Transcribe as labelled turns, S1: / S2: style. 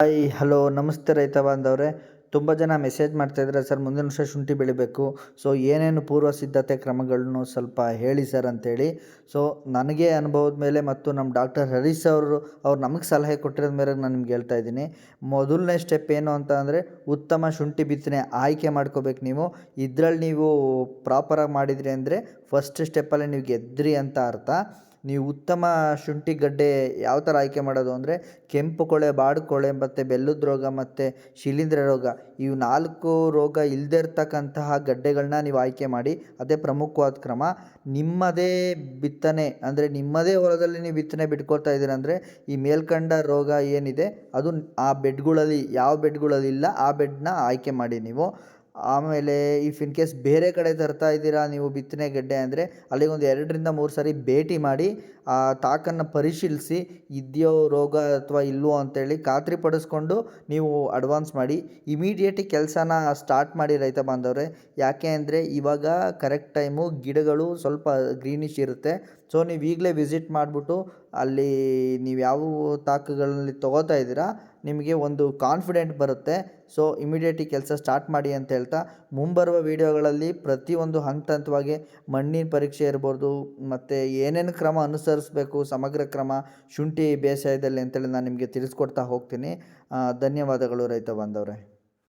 S1: Hi hello ನಮಸ್ತೆ ರೈತ ಬಾಂಧವ್ರೆ. ತುಂಬ ಜನ ಮೆಸೇಜ್ ಮಾಡ್ತಾಯಿದ್ದಾರೆ, ಸರ್ ಮುಂದಿನ ವರ್ಷ ಶುಂಠಿ ಬೆಳಿಬೇಕು, ಸೊ ಏನೇನು ಪೂರ್ವ ಸಿದ್ಧತೆ ಕ್ರಮಗಳನ್ನು ಸ್ವಲ್ಪ ಹೇಳಿ ಸರ್ ಅಂತೇಳಿ. ಸೊ ನನಗೆ ಅನುಭವದ ಮೇಲೆ ಮತ್ತು ನಮ್ಮ ಡಾಕ್ಟರ್ ಹರೀಶ್ ಅವ್ರು ನಮಗೆ ಸಲಹೆ ಕೊಟ್ಟಿರೋದ ಮೇರೆಗೆ ನಾನು ನಿಮ್ಗೆ ಹೇಳ್ತಾ ಇದ್ದೀನಿ. ಮೊದಲನೇ ಸ್ಟೆಪ್ ಏನು ಅಂತ ಅಂದರೆ ಉತ್ತಮ ಶುಂಠಿ ಬಿತ್ತನೆ ಆಯ್ಕೆ ಮಾಡ್ಕೋಬೇಕು ನೀವು. ಇದರಲ್ಲಿ ನೀವು ಪ್ರಾಪರಾಗಿ ಮಾಡಿದ್ರಿ ಅಂದರೆ ಫಸ್ಟ್ ಸ್ಟೆಪ್ಪಲ್ಲಿ ನೀವು ಗೆದ್ರಿ ಅಂತ ಅರ್ಥ. ನೀವು ಉತ್ತಮ ಶುಂಠಿ ಗಡ್ಡೆ ಯಾವ ಥರ ಆಯ್ಕೆ ಮಾಡೋದು ಅಂದರೆ ಕೆಂಪು ಕೊಳೆ, ಬಾಡು ಕೊಳೆ ಮತ್ತು ಬೆಲ್ಲದ ರೋಗ ಮತ್ತು ಶಿಲೀಂಧ್ರ ರೋಗ, ಇವು 4 ರೋಗ ಇಲ್ಲದೇ ಇರ್ತಕ್ಕಂತಹ ಗಡ್ಡೆಗಳನ್ನ ನೀವು ಆಯ್ಕೆ ಮಾಡಿ. ಅದೇ ಪ್ರಮುಖವಾದ ಕ್ರಮ. ನಿಮ್ಮದೇ ಬಿತ್ತನೆ ಅಂದರೆ ನಿಮ್ಮದೇ ಹೊಲದಲ್ಲಿ ನೀವು ಬಿತ್ತನೆ ಬಿಟ್ಕೊಳ್ತಾ ಇದ್ದೀರ ಅಂದರೆ ಈ ಮೇಲ್ಕಂಡ ರೋಗ ಏನಿದೆ ಅದು ಆ ಬೆಡ್ಗಳಲ್ಲಿ ಯಾವ ಬೆಡ್ಗಳಲ್ಲಿಲ್ಲ ಆ ಬೆಡ್ನ ಆಯ್ಕೆ ಮಾಡಿ ನೀವು. ಆಮೇಲೆ ಇಫ್ ಇನ್ ಕೇಸ್ ಬೇರೆ ಕಡೆ ತರ್ತಾ ಇದ್ದೀರಾ ನೀವು ಬಿತ್ತನೆ ಗಡ್ಡೆ ಅಂದರೆ ಅಲ್ಲಿಗೊಂದು 2ರಿಂದ 3 ಸಾರಿ ಭೇಟಿ ಮಾಡಿ ಆ ತಾಕನ್ನು ಪರಿಶೀಲಿಸಿ ಇದೆಯೋ ರೋಗ ಅಥವಾ ಇಲ್ವೋ ಅಂತೇಳಿ ಖಾತ್ರಿ ಪಡಿಸ್ಕೊಂಡು ನೀವು ಅಡ್ವಾನ್ಸ್ ಮಾಡಿ. ಇಮಿಡಿಯೇಟ್ ಕೆಲಸನ ಸ್ಟಾರ್ಟ್ ಮಾಡಿ ರೈತ ಬಾಂಧವರೇ. ಯಾಕೆ ಅಂದರೆ ಇವಾಗ ಕರೆಕ್ಟ್ ಟೈಮು, ಗಿಡಗಳು ಸ್ವಲ್ಪ ಗ್ರೀನಿಶ್ ಇರುತ್ತೆ. ಸೊ ನೀವು ಈಗಲೇ ವಿಸಿಟ್ ಮಾಡಿಬಿಟ್ಟು ಅಲ್ಲಿ ನೀವು ಯಾವ ತಾಕುಗಳಲ್ಲಿ ತೊಗೋತಾ ಇದ್ದೀರಾ ನಿಮಗೆ ಒಂದು ಕಾನ್ಫಿಡೆಂಟ್ ಬರುತ್ತೆ. ಸೊ ಇಮಿಡಿಯೇಟ್ ಕೆಲಸ ಸ್ಟಾರ್ಟ್ ಮಾಡಿ ಅಂತ ಹೇಳ್ತಾ, ಮುಂಬರುವ ವೀಡಿಯೋಗಳಲ್ಲಿ ಪ್ರತಿಯೊಂದು ಹಂತವಾಗಿ ಮಣ್ಣಿನ ಪರೀಕ್ಷೆ ಇರ್ಬೋದು ಮತ್ತು ಏನೇನು ಕ್ರಮ ಅನುಸರಿಸಬೇಕು, ಸಮಗ್ರ ಕ್ರಮ ಶುಂಠಿ ಬೇಸಾಯದಲ್ಲಿ ಅಂತೇಳಿ ನಾನು ನಿಮಗೆ ತಿಳಿಸ್ಕೊಡ್ತಾ ಹೋಗ್ತೀನಿ. ಧನ್ಯವಾದಗಳು ರೈತ ಬಾಂಧವರೇ.